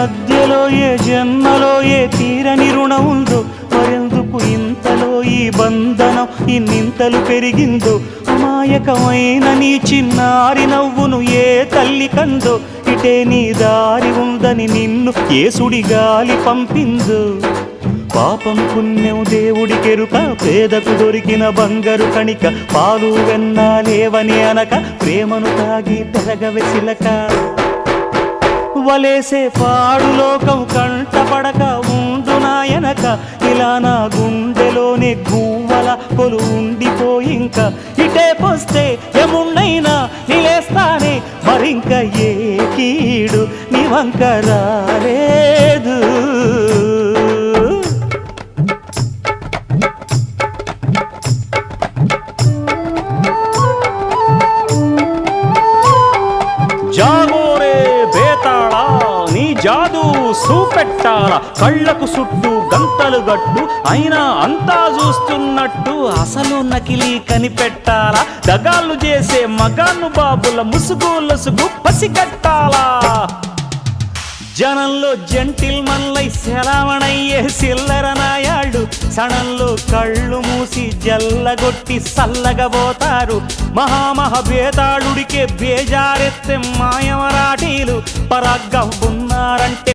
మధ్యలో ఏ జన్మలో ఏ తీరని రుణం ఉందో, మరెందుకు ఇంతలో ఈ బంధనం ఇన్నింతలు పెరిగిందో, అమాయకమైన నీ చిన్నారి నవ్వును ఏ తల్లి కందో, ఇటే నీ దారి ఉందని నిన్ను ఏ సుడిగాలి పంపిందో. పాపం పుణ్యం దేవుడికెరుక, పేదకు దొరికిన బంగారు కణిక, పాలు వెన్నాలేవని అనక ప్రేమను తాగి పెరగవెసిలక. వలేసే పాడు లోకం కంటపడక ఉండు నాయనక, ఇలా నా గుండెలోనే గువ్వల కొలు ఉండిపోయింక. ఇటే పోస్తే ఎమున్నైనా నిలేస్తానే, మరింక ఏ కీడు నీ వంక రాలేదు. జాగోరే బేతాళా, నీ జాదు సూపెట్టాలా, కళ్ళకు చుట్టూ గంతలు గట్టు అయినా అంతా చూస్తున్నట్టు, అసలు నకిలీ కనిపెట్టాలా, దగాళ్ళు చేసే మగాను బాబుల ముసుగు లొసుగు పసిగట్టాలా. జనంలో జంటిల్ మల్లై శరవణయ్యే సిల్లర నాయాళ్ళు, సణంలో కళ్ళు మూసి జల్లగొట్టి సల్లగబోతారు. మహామహబేతాళుడికే బేజారెత్తే మాయమరాఠీలు, పరాగ్గా ఉన్నారంటే